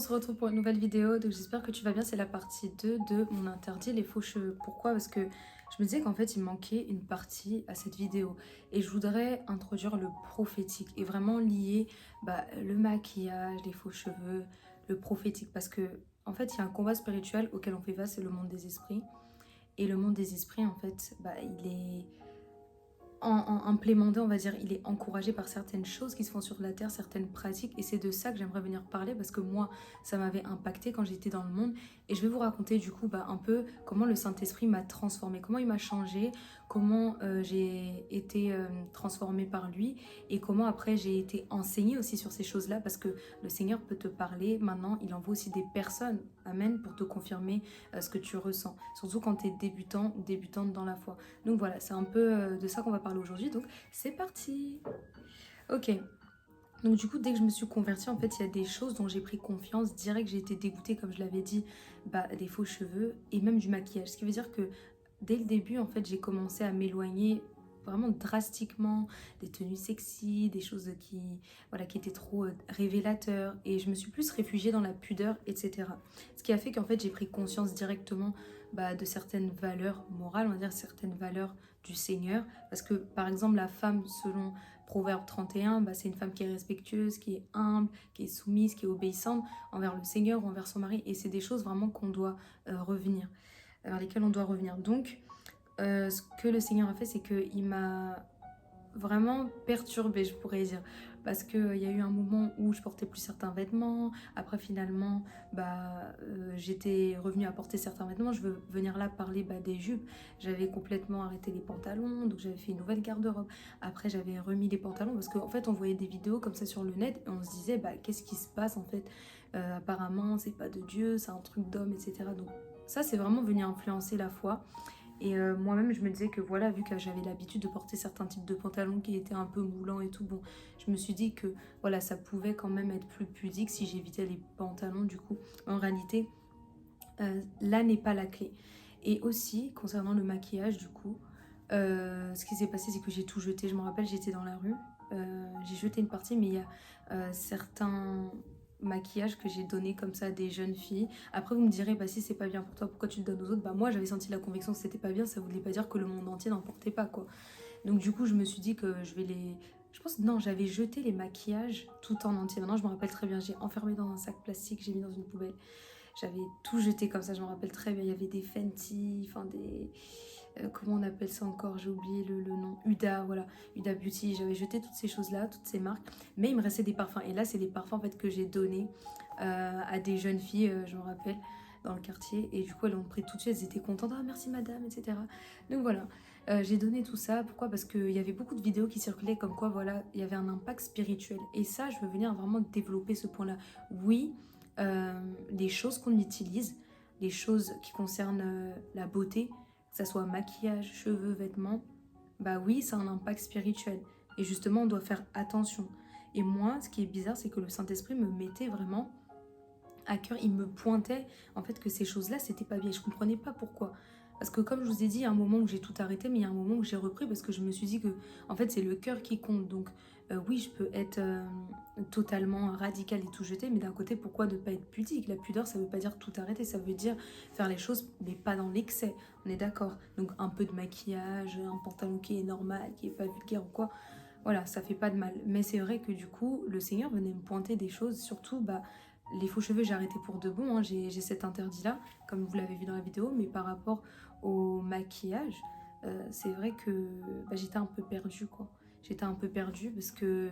se retrouve pour une nouvelle vidéo, donc j'espère que tu vas bien. C'est la partie 2 de mon interdit, les faux cheveux. Pourquoi? Parce que je me disais qu'en fait il manquait une partie à cette vidéo et je voudrais introduire le prophétique et vraiment lier le maquillage, les faux cheveux, le prophétique, parce que en fait il y a un combat spirituel auquel on fait face, c'est le monde des esprits. Et le monde des esprits, en fait, il est implémenté, on va dire, il est encouragé par certaines choses qui se font sur la Terre, certaines pratiques, et c'est de ça que j'aimerais venir parler, parce que moi, ça m'avait impacté quand j'étais dans le monde, et je vais vous raconter du coup un peu comment le Saint-Esprit m'a transformée, comment il m'a changé, comment j'ai été transformée par lui, et comment après j'ai été enseignée aussi sur ces choses-là, parce que le Seigneur peut te parler, maintenant il envoie aussi des personnes, amen, pour te confirmer ce que tu ressens, surtout quand tu es débutant ou débutante dans la foi. Donc voilà, c'est un peu de ça qu'on va parler aujourd'hui. Donc c'est parti. Ok. Donc du coup, dès que je me suis convertie, en fait, il y a des choses dont j'ai pris confiance. Direct, j'ai été dégoûtée, comme je l'avais dit, des faux cheveux et même du maquillage. Ce qui veut dire que dès le début, en fait, j'ai commencé à m'éloigner vraiment drastiquement des tenues sexy, des choses qui étaient trop révélateurs. Et je me suis plus réfugiée dans la pudeur, etc. Ce qui a fait qu'en fait, j'ai pris conscience directement de certaines valeurs morales, on va dire certaines valeurs du Seigneur. Parce que, par exemple, la femme, selon Proverbe 31, c'est une femme qui est respectueuse, qui est humble, qui est soumise, qui est obéissante envers le Seigneur ou envers son mari. Et c'est des choses vraiment qu'on doit revenir, vers lesquelles on doit revenir. Donc, ce que le Seigneur a fait, c'est qu'il m'a vraiment perturbée, je pourrais dire. Parce qu'il y a eu un moment où je portais plus certains vêtements. Après, finalement, j'étais revenue à porter certains vêtements. Je veux venir là parler des jupes. J'avais complètement arrêté les pantalons. Donc, j'avais fait une nouvelle garde-robe. Après, j'avais remis les pantalons. Parce qu'en fait, on voyait des vidéos comme ça sur le net. Et on se disait, qu'est-ce qui se passe en fait? Apparemment, c'est pas de Dieu, c'est un truc d'homme, etc. Donc, ça, c'est vraiment venu influencer la foi. Et moi-même, je me disais que voilà, vu que j'avais l'habitude de porter certains types de pantalons qui étaient un peu moulants et tout, bon, je me suis dit que voilà, ça pouvait quand même être plus pudique si j'évitais les pantalons du coup. En réalité, là n'est pas la clé. Et aussi, concernant le maquillage du coup, ce qui s'est passé, c'est que j'ai tout jeté. Je me rappelle, j'étais dans la rue, j'ai jeté une partie, mais il y a certains maquillages que j'ai donné comme ça à des jeunes filles. Après vous me direz, si c'est pas bien pour toi, pourquoi tu le donnes aux autres? Moi j'avais senti la conviction que c'était pas bien, ça voulait pas dire que le monde entier n'en portait pas quoi. Donc du coup je me suis dit que je vais les... Je pense, non, j'avais jeté les maquillages tout en entier. Maintenant je me rappelle très bien, j'ai enfermé dans un sac plastique, j'ai mis dans une poubelle. J'avais tout jeté comme ça, je me rappelle très bien. Il y avait des Fenty, enfin des... comment on appelle ça encore? J'ai oublié le nom. Huda, voilà. Huda Beauty. J'avais jeté toutes ces choses-là, toutes ces marques. Mais il me restait des parfums. Et là, c'est des parfums en fait, que j'ai donnés à des jeunes filles, je me rappelle, dans le quartier. Et du coup, elles l'ont pris tout de suite. Elles étaient contentes. Ah, merci madame, etc. Donc voilà. J'ai donné tout ça. Pourquoi? Parce qu'il y avait beaucoup de vidéos qui circulaient comme quoi, voilà, il y avait un impact spirituel. Et ça, je veux venir vraiment développer ce point-là. Oui, les choses qu'on utilise, les choses qui concernent la beauté, que ça soit maquillage, cheveux, vêtements, oui, ça a un impact spirituel. Et justement, on doit faire attention. Et moi, ce qui est bizarre, c'est que le Saint-Esprit me mettait vraiment à cœur, il me pointait en fait que ces choses-là, c'était pas bien. Je comprenais pas pourquoi. Parce que comme je vous ai dit, il y a un moment où j'ai tout arrêté, mais il y a un moment où j'ai repris parce que je me suis dit que en fait c'est le cœur qui compte. Donc oui, je peux être totalement radicale et tout jeter, mais d'un côté, pourquoi ne pas être pudique? La pudeur, ça veut pas dire tout arrêter, ça veut dire faire les choses, mais pas dans l'excès. On est d'accord. Donc un peu de maquillage, un pantalon qui est normal, qui est pas vulgaire ou quoi. Voilà, ça fait pas de mal. Mais c'est vrai que du coup, le Seigneur venait me pointer des choses, surtout les faux cheveux, j'ai arrêté pour de bon, hein. J'ai cet interdit-là, comme vous l'avez vu dans la vidéo, mais par rapport au maquillage, c'est vrai que j'étais un peu perdue, quoi. J'étais un peu perdue parce que,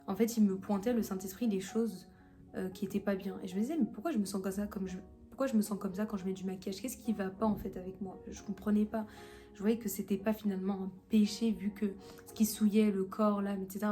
en fait, il me pointait, le Saint-Esprit, des choses qui étaient pas bien. Et je me disais, mais pourquoi je me sens comme ça, pourquoi je me sens comme ça quand je mets du maquillage? Qu'est-ce qui va pas, en fait, avec moi? Je comprenais pas. Je voyais que c'était pas finalement un péché, vu que ce qui souillait le corps, l'âme, etc.,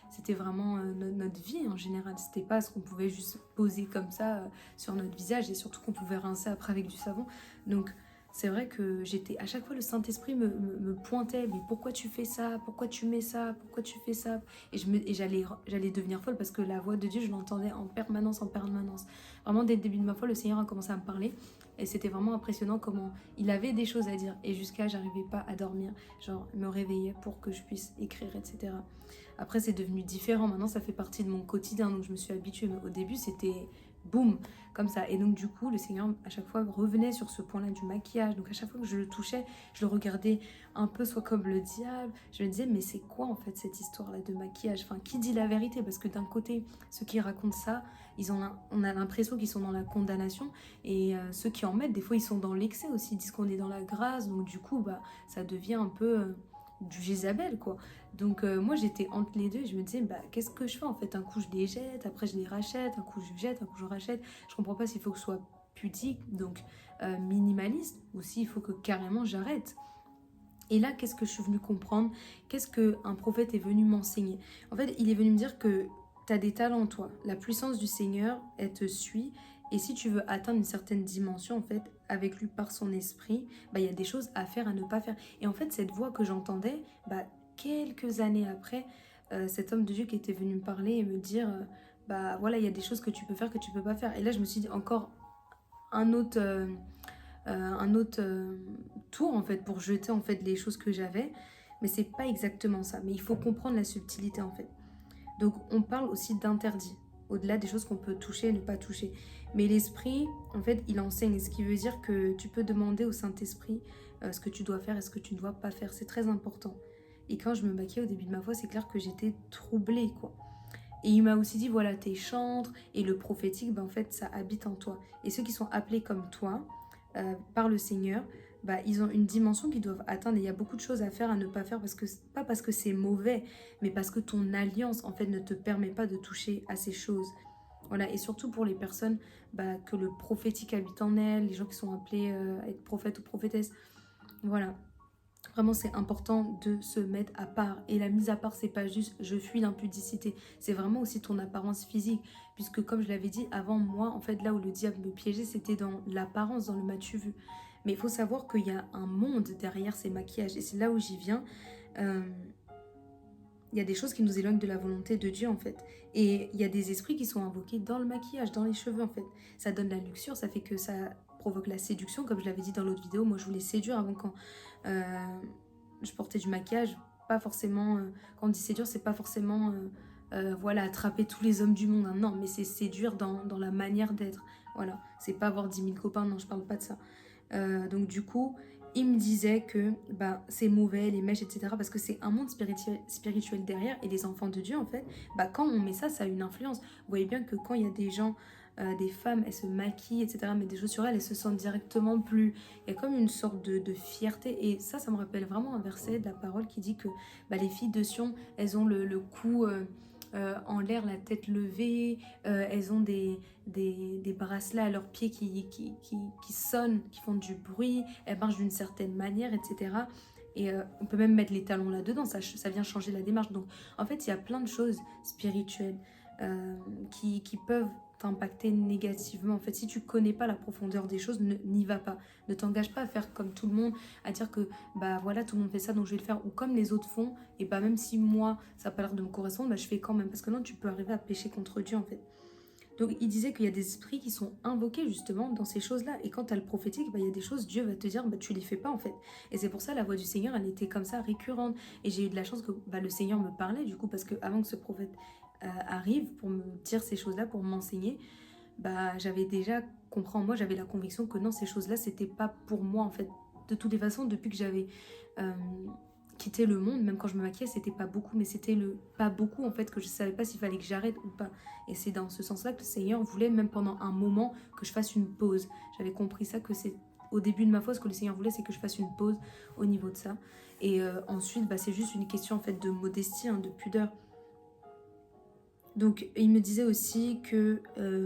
c'était vraiment notre vie en général. C'était pas ce qu'on pouvait juste poser comme ça sur notre visage, et surtout qu'on pouvait rincer après avec du savon. Donc c'est vrai que j'étais, à chaque fois le Saint-Esprit me pointait, mais pourquoi tu fais ça? Pourquoi tu mets ça? Pourquoi tu fais ça? Et j'allais devenir folle parce que la voix de Dieu, je l'entendais en permanence, en permanence. Vraiment, dès le début de ma foi, le Seigneur a commencé à me parler. Et c'était vraiment impressionnant comment il avait des choses à dire. Et jusqu'à, j'arrivais pas à dormir. Genre, me réveillait pour que je puisse écrire, etc. Après, c'est devenu différent. Maintenant, ça fait partie de mon quotidien. Donc, je me suis habituée. Mais au début, c'était boum, comme ça. Et donc du coup, le Seigneur à chaque fois revenait sur ce point-là du maquillage. Donc à chaque fois que je le touchais, je le regardais un peu soit comme le diable. Je me disais, mais c'est quoi en fait cette histoire-là de maquillage? Enfin, qui dit la vérité? Parce que d'un côté, ceux qui racontent ça, on a l'impression qu'ils sont dans la condamnation. Et ceux qui en mettent, des fois, ils sont dans l'excès aussi. Ils disent qu'on est dans la grâce. Donc du coup, bah, ça devient un peu du Jézabel, quoi. Donc moi j'étais entre les deux et je me disais bah qu'est-ce que je fais en fait, un coup je les jette, après je les rachète, un coup je jette, un coup je rachète, je comprends pas s'il faut que je sois pudique, donc minimaliste, ou s'il faut que carrément j'arrête. Et là qu'est-ce que je suis venue comprendre, qu'est-ce qu'un prophète est venu m'enseigner. En fait il est venu me dire que tu as des talents en toi, la puissance du Seigneur elle te suit, et si tu veux atteindre une certaine dimension en fait avec lui par son esprit, bah il y a des choses à faire, à ne pas faire. Et en fait cette voix que j'entendais, bah quelques années après, cet homme de Dieu qui était venu me parler et me dire bah voilà, il y a des choses que tu peux faire, que tu peux pas faire. Et là, je me suis dit encore un autre, un autre tour en fait pour jeter en fait les choses que j'avais. Mais c'est pas exactement ça. Mais il faut comprendre la subtilité en fait. Donc, on parle aussi d'interdit, au-delà des choses qu'on peut toucher et ne pas toucher. Mais l'esprit, en fait, il enseigne, ce qui veut dire que tu peux demander au Saint-Esprit ce que tu dois faire et ce que tu ne dois pas faire. C'est très important. Et quand je me maquillais au début de ma foi, c'est clair que j'étais troublée, quoi. Et il m'a aussi dit, voilà, t'es chantre, et le prophétique, ben, en fait, ça habite en toi. Et ceux qui sont appelés comme toi, par le Seigneur, bah, ils ont une dimension qu'ils doivent atteindre. Et il y a beaucoup de choses à faire, à ne pas faire, pas parce que c'est mauvais, mais parce que ton alliance, en fait, ne te permet pas de toucher à ces choses. Voilà, et surtout pour les personnes bah, que le prophétique habite en elles, les gens qui sont appelés à être prophètes ou prophétesses. Voilà. Vraiment, c'est important de se mettre à part. Et la mise à part, c'est pas juste je fuis l'impudicité. C'est vraiment aussi ton apparence physique. Puisque, comme je l'avais dit avant, moi, en fait, là où le diable me piégeait, c'était dans l'apparence, dans le m'as-tu vu. Mais il faut savoir qu'il y a un monde derrière ces maquillages. Et c'est là où j'y viens. Euh, il y a des choses qui nous éloignent de la volonté de Dieu, en fait. Et il y a des esprits qui sont invoqués dans le maquillage, dans les cheveux, en fait. Ça donne la luxure, ça fait que ça provoque la séduction. Comme je l'avais dit dans l'autre vidéo, moi, je voulais séduire avant quand je portais du maquillage. Pas forcément, quand on dit séduire, c'est pas forcément, voilà, attraper tous les hommes du monde, hein. Non, mais c'est séduire dans la manière d'être. Voilà, c'est pas avoir 10 000 copains, non, je parle pas de ça. Donc du coup, il me disait que bah, c'est mauvais, les mèches, etc. Parce que c'est un monde spirituel derrière. Et les enfants de Dieu, en fait, bah, quand on met ça, ça a une influence. Vous voyez bien que quand il y a des gens, des femmes, elles se maquillent, etc., mettent des choses sur elles, elles se sentent directement plus... Il y a comme une sorte de fierté. Et ça me rappelle vraiment un verset de la parole qui dit que bah, les filles de Sion, elles ont le cou... en l'air, la tête levée, elles ont des bracelets à leurs pieds qui sonnent, qui font du bruit, elles marchent d'une certaine manière, etc. Et on peut même mettre les talons là-dedans, ça vient changer la démarche. Donc en fait, il y a plein de choses spirituelles qui peuvent t'impacter négativement. En fait, si tu connais pas la profondeur des choses, n'y va pas. Ne t'engage pas à faire comme tout le monde, à dire que bah voilà, tout le monde fait ça, donc je vais le faire, ou comme les autres font, et bah même si moi, ça n'a pas l'air de me correspondre, bah je fais quand même. Parce que non, tu peux arriver à pécher contre Dieu, en fait. Donc il disait qu'il y a des esprits qui sont invoqués justement dans ces choses-là. Et quand tu as le prophétique, bah, il y a des choses, Dieu va te dire, bah, tu les fais pas en fait. Et c'est pour ça la voix du Seigneur, elle était comme ça récurrente. Et j'ai eu de la chance que bah, le Seigneur me parlait du coup, parce que avant que ce prophète arrive pour me dire ces choses-là, pour m'enseigner, bah, j'avais déjà compris en moi, j'avais la conviction que non, ces choses-là, c'était pas pour moi en fait. De toutes les façons, depuis que j'avais euh, quitté le monde, même quand je me maquillais, c'était pas beaucoup, mais c'était le pas beaucoup en fait, que je savais pas s'il fallait que j'arrête ou pas. Et c'est dans ce sens-là que le Seigneur voulait, même pendant un moment, que je fasse une pause. J'avais compris ça, que c'est au début de ma foi, ce que le Seigneur voulait, c'est que je fasse une pause au niveau de ça. Et ensuite, bah, c'est juste une question en fait de modestie, hein, de pudeur. Donc, il me disait aussi que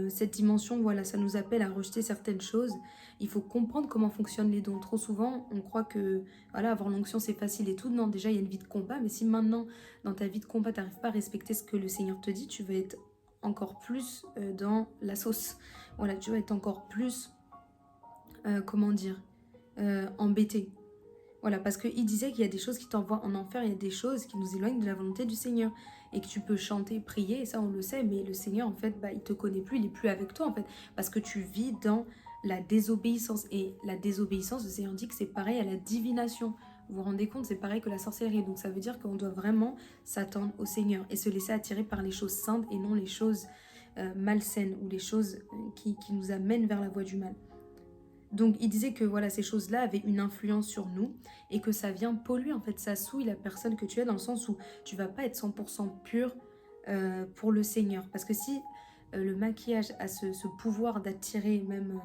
cette dimension, voilà, ça nous appelle à rejeter certaines choses. Il faut comprendre comment fonctionnent les dons. Trop souvent, on croit que voilà, avoir l'onction, c'est facile et tout. Non, déjà, il y a une vie de combat. Mais si maintenant, dans ta vie de combat, tu n'arrives pas à respecter ce que le Seigneur te dit, tu vas être encore plus dans la sauce. Voilà, tu vas être encore plus, comment dire, embêté. Voilà, parce qu'il disait qu'il y a des choses qui t'envoient en enfer, il y a des choses qui nous éloignent de la volonté du Seigneur. Et que tu peux chanter, prier, et ça on le sait, mais le Seigneur en fait, bah, il te connaît plus, il est plus avec toi en fait. Parce que tu vis dans la désobéissance. Et la désobéissance, le Seigneur dit que c'est pareil à la divination. Vous vous rendez compte, c'est pareil que la sorcellerie. Donc ça veut dire qu'on doit vraiment s'attendre au Seigneur et se laisser attirer par les choses saintes et non les choses malsaines ou les choses qui nous amènent vers la voie du mal. Donc il disait que voilà, ces choses-là avaient une influence sur nous et que ça vient polluer, en fait, ça souille la personne que tu es, dans le sens où tu vas pas être 100% pur pour le Seigneur. Parce que si le maquillage a ce pouvoir d'attirer même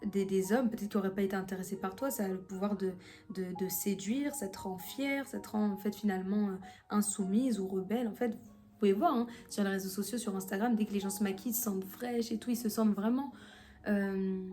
des hommes, peut-être qui n'auraient pas été intéressés par toi, ça a le pouvoir de séduire, ça te rend fière, ça te rend en fait finalement insoumise ou rebelle. En fait, vous pouvez voir hein, sur les réseaux sociaux, sur Instagram, dès que les gens se maquillent, ils se sentent fraîches et tout, ils se sentent vraiment... euh,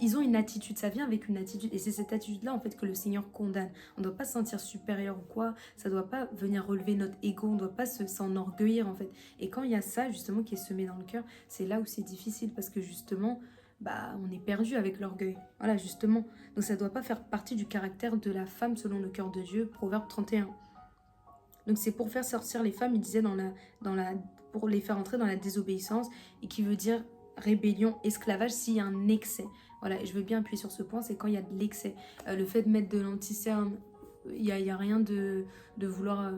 ils ont une attitude, ça vient avec une attitude, et c'est cette attitude-là en fait que le Seigneur condamne. On ne doit pas se sentir supérieur ou quoi, ça ne doit pas venir relever notre ego, on ne doit pas s'enorgueillir en fait. Et quand il y a ça justement qui est semé dans le cœur, c'est là où c'est difficile parce que justement, on est perdu avec l'orgueil. Voilà, justement. Donc ça ne doit pas faire partie du caractère de la femme selon le cœur de Dieu, Proverbe 31. Donc c'est pour faire sortir les femmes, il disait pour les faire entrer dans la désobéissance, et qui veut dire rébellion, esclavage, s'il y a un excès. Voilà, et je veux bien appuyer sur ce point, c'est quand il y a de l'excès. Le fait de mettre de l'anti-cerne, il y a rien de vouloir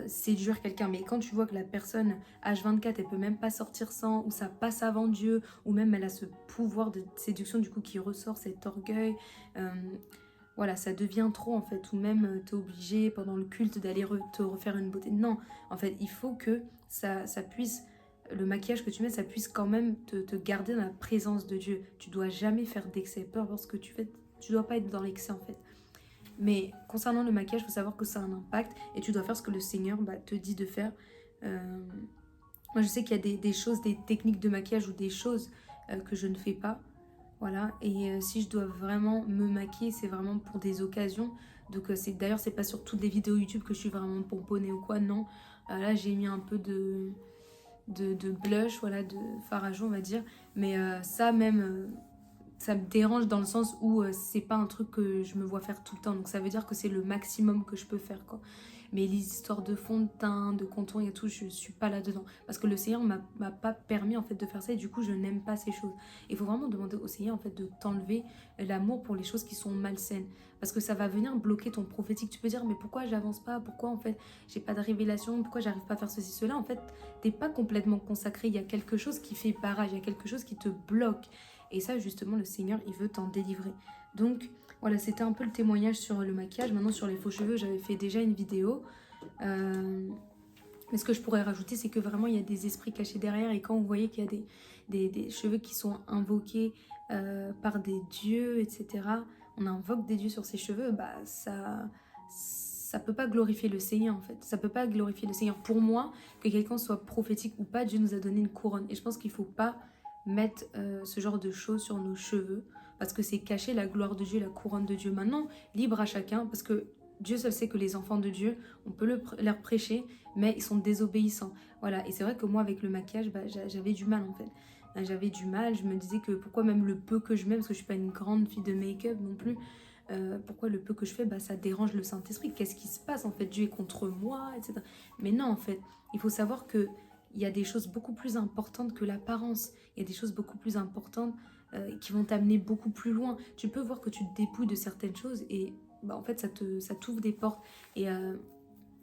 séduire quelqu'un. Mais quand tu vois que la personne, H24, elle peut même pas sortir sans, ou ça passe avant Dieu, ou même elle a ce pouvoir de séduction du coup qui ressort, cet orgueil... voilà, ça devient trop en fait, ou même t'es obligé pendant le culte d'aller te refaire une beauté. Non, en fait, il faut que ça puisse, le maquillage que tu mets, ça puisse quand même te garder dans la présence de Dieu. Tu dois jamais faire d'excès, peu importe ce que tu fais, tu dois pas être dans l'excès en fait. Mais concernant le maquillage, il faut savoir que ça a un impact et tu dois faire ce que le Seigneur te dit de faire. Moi, je sais qu'il y a des choses, des techniques de maquillage ou des choses que je ne fais pas. Voilà, et si je dois vraiment me maquiller, c'est vraiment pour des occasions. Donc d'ailleurs, c'est pas sur toutes les vidéos YouTube que je suis vraiment pomponnée ou quoi, non. Là, j'ai mis un peu de blush, voilà, de fard à joues, on va dire. Mais ça même, ça me dérange dans le sens où c'est pas un truc que je me vois faire tout le temps. Donc ça veut dire que c'est le maximum que je peux faire, quoi. Mais les histoires de fond de teint, de contour et tout, je suis pas là-dedans. Parce que le Seigneur m'a pas permis en fait de faire ça et du coup je n'aime pas ces choses. Il faut vraiment demander au Seigneur en fait de t'enlever l'amour pour les choses qui sont malsaines. Parce que ça va venir bloquer ton prophétique. Tu peux dire mais pourquoi j'avance pas? Pourquoi en fait j'ai pas de révélation? Pourquoi j'arrive pas à faire ceci, cela? En fait t'es pas complètement consacré. Il y a quelque chose qui fait barrage, il y a quelque chose qui te bloque. Et ça justement le Seigneur il veut t'en délivrer. Donc voilà, c'était un peu le témoignage sur le maquillage. Maintenant, sur les faux cheveux, j'avais fait déjà une vidéo. Mais ce que je pourrais rajouter, c'est que vraiment, il y a des esprits cachés derrière. Et quand vous voyez qu'il y a des cheveux qui sont invoqués par des dieux, etc., on invoque des dieux sur ses cheveux, ça peut pas glorifier le Seigneur, en fait. Ça peut pas glorifier le Seigneur. Pour moi, que quelqu'un soit prophétique ou pas, Dieu nous a donné une couronne. Et je pense qu'il faut pas mettre ce genre de choses sur nos cheveux parce que c'est cacher la gloire de Dieu, la couronne de Dieu. Maintenant, libre à chacun, parce que Dieu seul sait que les enfants de Dieu, on peut leur prêcher, mais ils sont désobéissants. Voilà, et c'est vrai que moi, avec le maquillage, j'avais du mal en fait. J'avais du mal, je me disais que pourquoi même le peu que je mets, parce que je suis pas une grande fille de make-up non plus, pourquoi le peu que je fais, ça dérange le Saint-Esprit. Qu'est-ce qui se passe en fait? Dieu est contre moi, etc. Mais non, en fait, il faut savoir que il y a des choses beaucoup plus importantes que l'apparence. Il y a des choses beaucoup plus importantes qui vont t'amener beaucoup plus loin. Tu peux voir que tu te dépouilles de certaines choses et en fait, ça t'ouvre des portes. Et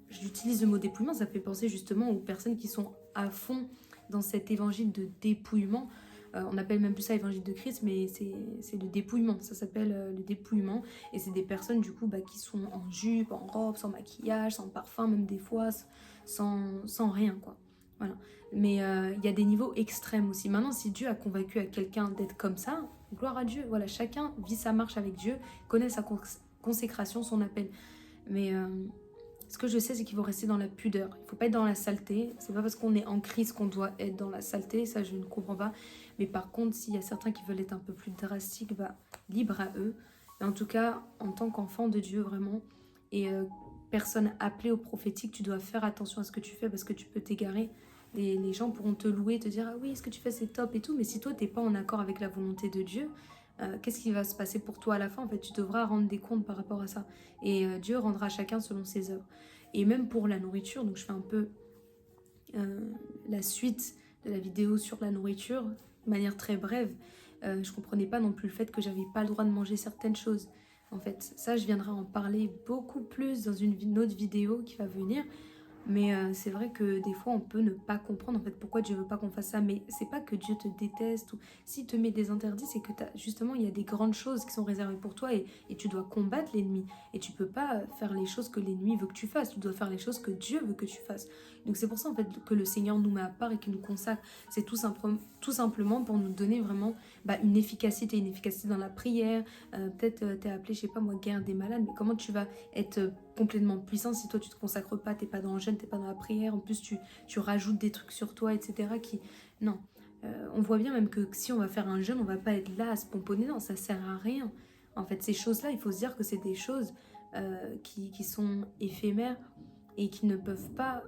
j'utilise le mot dépouillement, ça fait penser justement aux personnes qui sont à fond dans cet évangile de dépouillement. On appelle même plus ça évangile de Christ, mais c'est le dépouillement. Ça s'appelle le dépouillement. Et c'est des personnes du coup qui sont en jupe, en robe, sans maquillage, sans parfum, même des fois sans rien, quoi. Voilà. Mais il y a des niveaux extrêmes aussi. Maintenant, si Dieu a convaincu à quelqu'un d'être comme ça, gloire à Dieu. Voilà, chacun vit sa marche avec Dieu, connaît sa consécration, son appel. Mais ce que je sais, c'est qu'il faut rester dans la pudeur. Il ne faut pas être dans la saleté. C'est pas parce qu'on est en crise qu'on doit être dans la saleté. Ça, je ne comprends pas. Mais par contre, s'il y a certains qui veulent être un peu plus drastiques, libre à eux. Mais en tout cas, en tant qu'enfant de Dieu, vraiment, et personne appelée au prophétique, tu dois faire attention à ce que tu fais parce que tu peux t'égarer. Les gens pourront te louer, te dire « Ah oui, ce que tu fais, c'est top et tout. » Mais si toi, tu n'es pas en accord avec la volonté de Dieu, qu'est-ce qui va se passer pour toi à la fin? En fait, tu devras rendre des comptes par rapport à ça. Et Dieu rendra chacun selon ses œuvres. Et même pour la nourriture, donc je fais un peu la suite de la vidéo sur la nourriture, de manière très brève. Je comprenais pas non plus le fait que j'avais pas le droit de manger certaines choses. En fait, ça, je viendrai en parler beaucoup plus dans une autre vidéo qui va venir. Mais c'est vrai que des fois, on peut ne pas comprendre en fait pourquoi Dieu veut pas qu'on fasse ça. Mais c'est pas que Dieu te déteste ou s'il te met des interdits, c'est que justement, il y a des grandes choses qui sont réservées pour toi et tu dois combattre l'ennemi. Et tu peux pas faire les choses que l'ennemi veut que tu fasses. Tu dois faire les choses que Dieu veut que tu fasses. Donc c'est pour ça en fait que le Seigneur nous met à part et qu'il nous consacre. C'est tout simplement pour nous donner vraiment une efficacité dans la prière. Peut-être t'es appelé, je sais pas moi, guerre des malades, mais comment tu vas être complètement puissant si toi tu te consacres pas, t'es pas dans le jeûne, t'es pas dans la prière, en plus tu rajoutes des trucs sur toi, etc. qui... Non. On voit bien même que si on va faire un jeûne, on va pas être là à se pomponner, non, ça sert à rien. En fait, ces choses-là, il faut se dire que c'est des choses qui sont éphémères et qui ne peuvent pas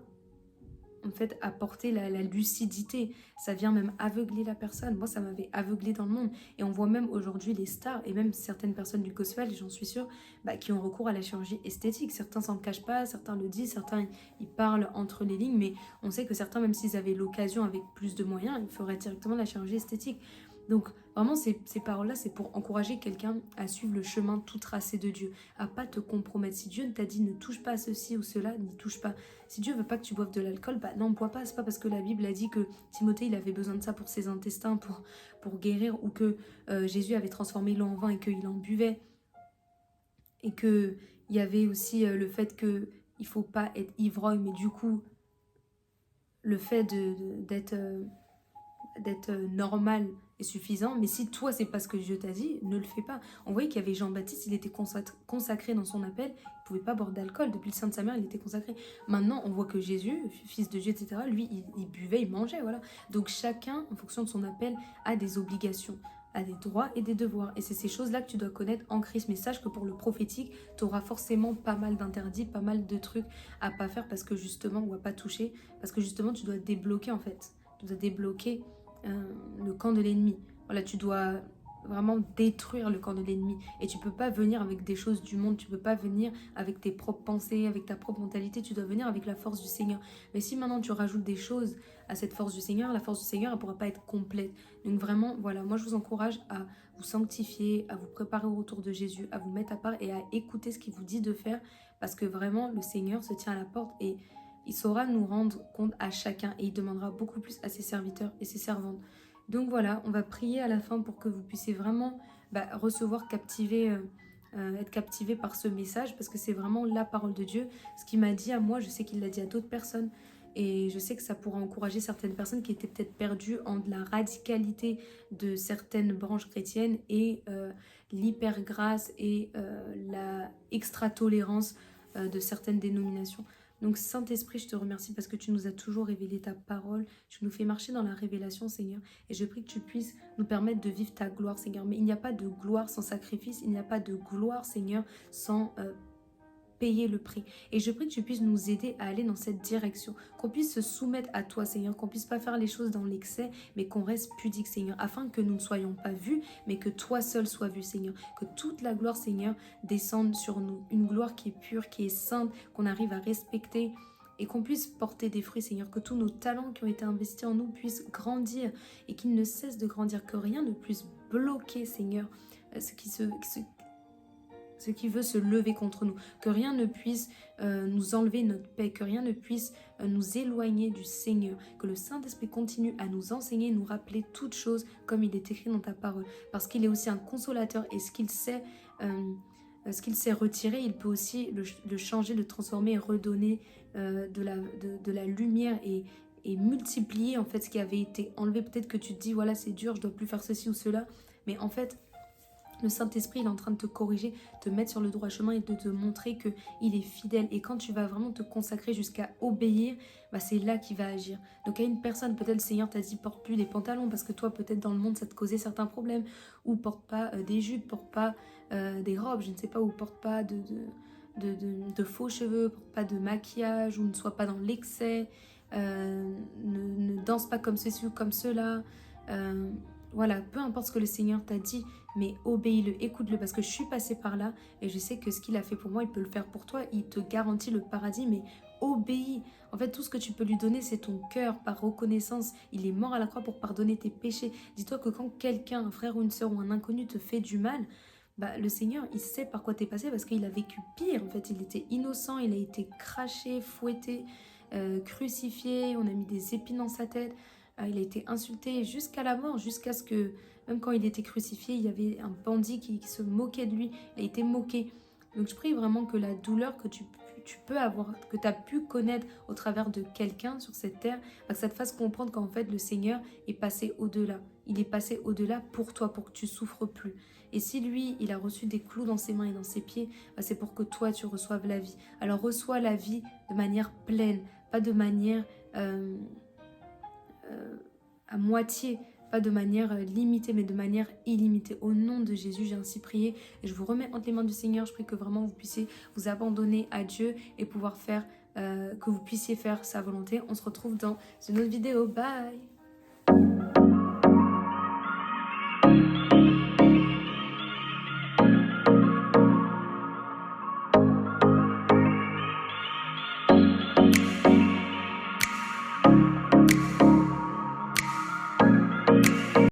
en fait apporter la lucidité. Ça vient même aveugler la personne. Moi, ça m'avait aveuglé dans le monde. Et on voit même aujourd'hui les stars et même certaines personnes du gospel, j'en suis sûre, qui ont recours à la chirurgie esthétique. Certains s'en cachent pas, certains le disent, certains ils parlent entre les lignes, mais on sait que certains, même s'ils avaient l'occasion avec plus de moyens, ils feraient directement la chirurgie esthétique. Donc vraiment, ces paroles-là, c'est pour encourager quelqu'un à suivre le chemin tout tracé de Dieu, à pas te compromettre. Si Dieu ne t'a dit ne touche pas à ceci ou cela, n'y touche pas. Si Dieu veut pas que tu boives de l'alcool, bah non, bois pas. C'est pas parce que la Bible a dit que Timothée, il avait besoin de ça pour ses intestins, pour guérir, ou que Jésus avait transformé l'eau en vin et qu'il en buvait. Et que il y avait aussi le fait que il faut pas être ivrogne, mais du coup, le fait d'être normal et suffisant. Mais si toi, c'est pas ce que Dieu t'a dit, ne le fais pas. On voyait qu'il y avait Jean-Baptiste, il était consacré dans son appel, il pouvait pas boire d'alcool. Depuis le sein de sa mère, il était consacré. Maintenant, on voit que Jésus, fils de Dieu, etc., lui, il buvait, il mangeait, voilà. Donc chacun, en fonction de son appel, a des obligations, a des droits et des devoirs. Et c'est ces choses-là que tu dois connaître en Christ. Mais sache que pour le prophétique, tu auras forcément pas mal d'interdits, pas mal de trucs à pas faire parce que justement, on va pas toucher, parce que justement, tu dois débloquer en fait. Tu dois débloquer le camp de l'ennemi. Voilà, tu dois vraiment détruire le camp de l'ennemi. Et tu peux pas venir avec des choses du monde, tu peux pas venir avec tes propres pensées, avec ta propre mentalité, tu dois venir avec la force du Seigneur. Mais si maintenant tu rajoutes des choses à cette force du Seigneur, la force du Seigneur, elle pourra pas être complète. Donc vraiment, voilà, moi je vous encourage à vous sanctifier, à vous préparer au retour de Jésus, à vous mettre à part et à écouter ce qu'il vous dit de faire, parce que vraiment, le Seigneur se tient à la porte et il saura nous rendre compte à chacun et il demandera beaucoup plus à ses serviteurs et ses servantes. Donc voilà, on va prier à la fin pour que vous puissiez vraiment recevoir, être captivé par ce message parce que c'est vraiment la parole de Dieu. Ce qu'il m'a dit à moi, je sais qu'il l'a dit à d'autres personnes et je sais que ça pourra encourager certaines personnes qui étaient peut-être perdues entre la radicalité de certaines branches chrétiennes et l'hyper-grâce et la extra-tolérance de certaines dénominations. Donc Saint-Esprit, je te remercie parce que tu nous as toujours révélé ta parole, tu nous fais marcher dans la révélation, Seigneur, et je prie que tu puisses nous permettre de vivre ta gloire, Seigneur. Mais il n'y a pas de gloire sans sacrifice, il n'y a pas de gloire, Seigneur, sans payer le prix. Et je prie que tu puisses nous aider à aller dans cette direction, qu'on puisse se soumettre à toi, Seigneur, qu'on puisse pas faire les choses dans l'excès, mais qu'on reste pudique, Seigneur, afin que nous ne soyons pas vus, mais que toi seul sois vu, Seigneur. Que toute la gloire, Seigneur, descende sur nous. Une gloire qui est pure, qui est sainte, qu'on arrive à respecter et qu'on puisse porter des fruits, Seigneur, que tous nos talents qui ont été investis en nous puissent grandir et qu'ils ne cessent de grandir, que rien ne puisse bloquer, Seigneur, ce qui veut se lever contre nous, que rien ne puisse nous enlever notre paix, que rien ne puisse nous éloigner du Seigneur, que le Saint-Esprit continue à nous enseigner, nous rappeler toutes choses comme il est écrit dans ta parole, parce qu'il est aussi un consolateur et ce qu'il sait retirer, il peut aussi le changer, le transformer et redonner de la lumière et multiplier en fait ce qui avait été enlevé. Peut-être que tu te dis voilà c'est dur, je dois plus faire ceci ou cela, mais en fait le Saint-Esprit, il est en train de te corriger, te mettre sur le droit chemin et de te montrer qu'il est fidèle. Et quand tu vas vraiment te consacrer jusqu'à obéir, c'est là qu'il va agir. Donc à une personne, peut-être le Seigneur t'a dit porte plus des pantalons parce que toi, peut-être dans le monde, ça te causait certains problèmes. Ou porte pas des jupes, porte pas des robes, je ne sais pas, ou porte pas de faux cheveux, porte pas de maquillage, ou ne sois pas dans l'excès, ne danse pas comme ceci ou comme cela. Voilà, peu importe ce que le Seigneur t'a dit, mais obéis-le, écoute-le, parce que je suis passée par là et je sais que ce qu'il a fait pour moi, il peut le faire pour toi. Il te garantit le paradis, mais obéis. En fait, tout ce que tu peux lui donner, c'est ton cœur par reconnaissance. Il est mort à la croix pour pardonner tes péchés. Dis-toi que quand quelqu'un, un frère ou une sœur ou un inconnu te fait du mal, le Seigneur, il sait par quoi t'es passé parce qu'il a vécu pire. En fait, il était innocent, il a été craché, fouetté. crucifié, on a mis des épines dans sa tête, il a été insulté jusqu'à la mort, jusqu'à ce que, même quand il était crucifié, il y avait un bandit qui se moquait de lui, il a été moqué. Donc je prie vraiment que la douleur que tu peux avoir, que tu as pu connaître au travers de quelqu'un sur cette terre, que ça te fasse comprendre qu'en fait le Seigneur est passé au-delà. Il est passé au-delà pour toi, pour que tu souffres plus. Et si lui, il a reçu des clous dans ses mains et dans ses pieds, c'est pour que toi, tu reçoives la vie. Alors reçois la vie de manière pleine, pas de manière à moitié, pas de manière limitée, mais de manière illimitée. Au nom de Jésus, j'ai ainsi prié et je vous remets entre les mains du Seigneur. Je prie que vraiment vous puissiez vous abandonner à Dieu et pouvoir faire, que vous puissiez faire sa volonté. On se retrouve dans une autre vidéo. Bye!